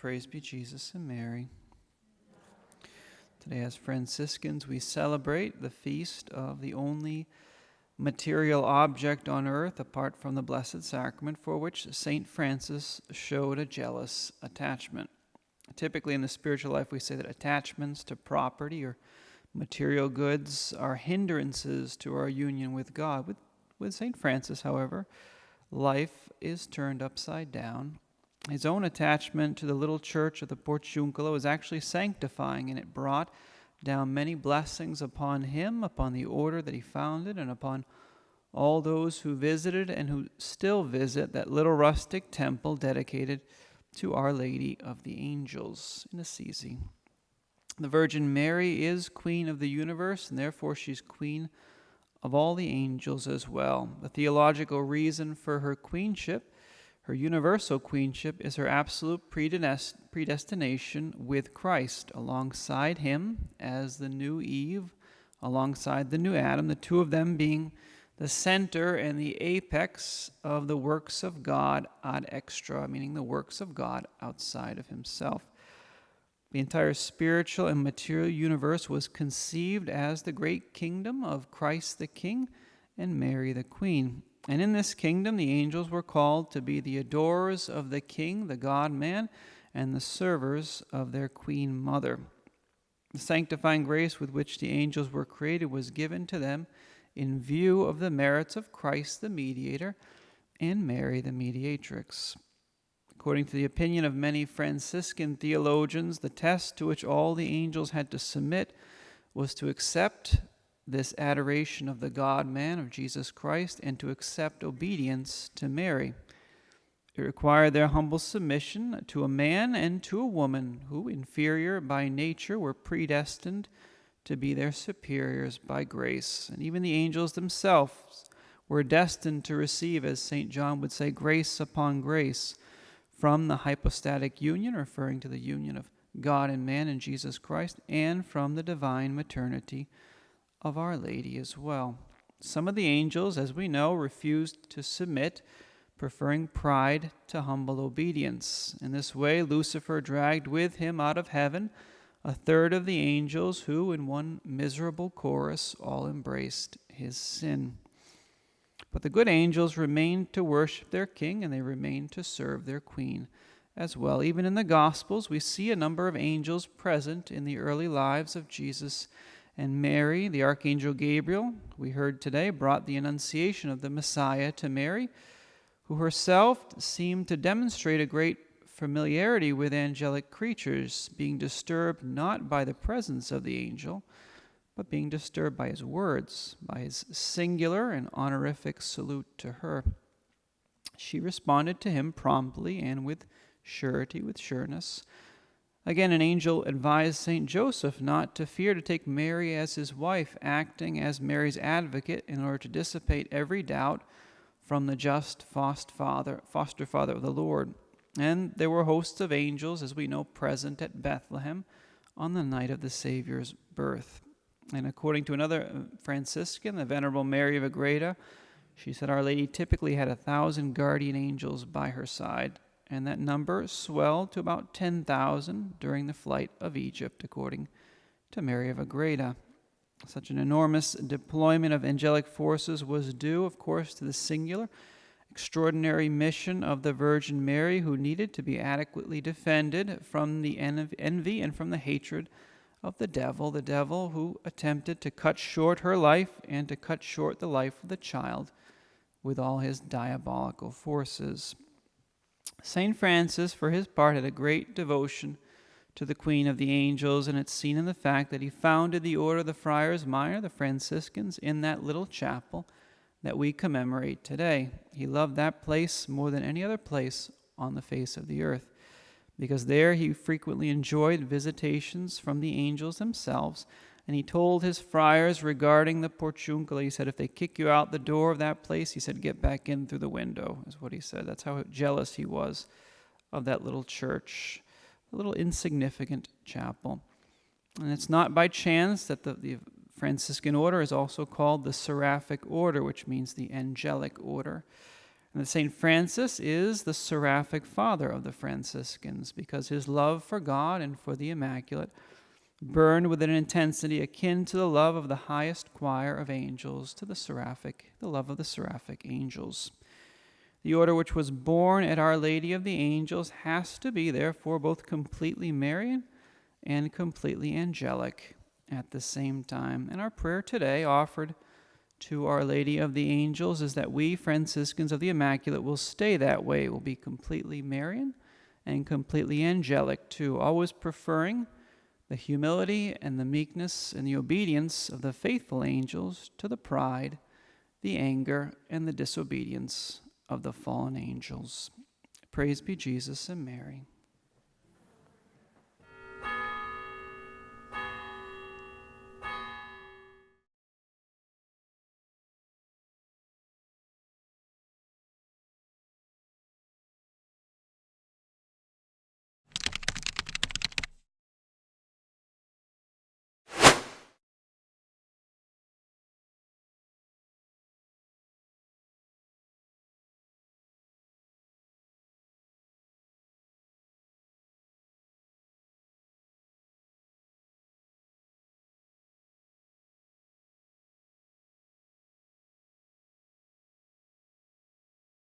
Praise be Jesus and Mary. Today, as Franciscans, we celebrate the feast of the only material object on earth, apart from the Blessed Sacrament, for which St. Francis showed a jealous attachment. Typically in the spiritual life, we say that attachments to property or material goods are hindrances to our union with God. With St. Francis, however, life is turned upside down. His own attachment to the little church of the Portiuncula was actually sanctifying, and it brought down many blessings upon him, upon the order that he founded, and upon all those who visited and who still visit that little rustic temple dedicated to Our Lady of the Angels in Assisi. The Virgin Mary is Queen of the universe, and therefore she's Queen of all the angels as well. The theological reason for her queenship, her universal queenship, is her absolute predestination with Christ, alongside him as the new Eve, alongside the new Adam, the two of them being the center and the apex of the works of God ad extra, meaning the works of God outside of himself. The entire spiritual and material universe was conceived as the great kingdom of Christ the King and Mary the Queen. And in this kingdom, the angels were called to be the adorers of the King, the God-man, and the servers of their Queen Mother. The sanctifying grace with which the angels were created was given to them in view of the merits of Christ the mediator and Mary the mediatrix. According to the opinion of many Franciscan theologians, the test to which all the angels had to submit was to accept this adoration of the God-man, of Jesus Christ, and to accept obedience to Mary. It required their humble submission to a man and to a woman who, inferior by nature, were predestined to be their superiors by grace. And even the angels themselves were destined to receive, as St. John would say, grace upon grace from the hypostatic union, referring to the union of God and man in Jesus Christ, and from the divine maternity of Our Lady as well. Some of the angels, as we know, refused to submit, preferring pride to humble obedience. In this way, Lucifer dragged with him out of heaven a third of the angels who, in one miserable chorus, all embraced his sin. But the good angels remained to worship their king, and they remained to serve their queen as well. Even in the Gospels, we see a number of angels present in the early lives of Jesus and Mary. The Archangel Gabriel, we heard today, brought the annunciation of the Messiah to Mary, who herself seemed to demonstrate a great familiarity with angelic creatures, being disturbed not by the presence of the angel, but being disturbed by his words, by his singular and honorific salute to her. She responded to him promptly and with surety, with sureness. Again, an angel advised St. Joseph not to fear to take Mary as his wife, acting as Mary's advocate in order to dissipate every doubt from the just foster father of the Lord. And there were hosts of angels, as we know, present at Bethlehem on the night of the Savior's birth. And according to another Franciscan, the Venerable Mary of Agreda, she said Our Lady typically had 1,000 guardian angels by her side, and that number swelled to about 10,000 during the flight of Egypt, according to Mary of Agreda. Such an enormous deployment of angelic forces was due, of course, to the singular, extraordinary mission of the Virgin Mary, who needed to be adequately defended from the envy and from the hatred of the devil who attempted to cut short her life and to cut short the life of the child with all his diabolical forces. St. Francis, for his part, had a great devotion to the Queen of the Angels, and it's seen in the fact that he founded the Order of the Friars Minor, the Franciscans, in that little chapel that we commemorate today. He loved that place more than any other place on the face of the earth, because there he frequently enjoyed visitations from the angels themselves. And he told his friars regarding the Portiuncula, he said, if they kick you out the door of that place, he said, get back in through the window, is what he said. That's how jealous he was of that little church, a little insignificant chapel. And it's not by chance that the Franciscan order is also called the Seraphic order, which means the angelic order. And that St. Francis is the seraphic father of the Franciscans, because his love for God and for the Immaculate burned with an intensity akin to the love of the highest choir of angels, to the love of the seraphic angels. The order which was born at Our Lady of the Angels has to be, therefore, both completely Marian and completely angelic at the same time. And our prayer today, offered to Our Lady of the Angels, is that we, Franciscans of the Immaculate, will stay that way, will be completely Marian and completely angelic too, always preferring the humility and the meekness and the obedience of the faithful angels to the pride, the anger, and the disobedience of the fallen angels. Praise be Jesus and Mary.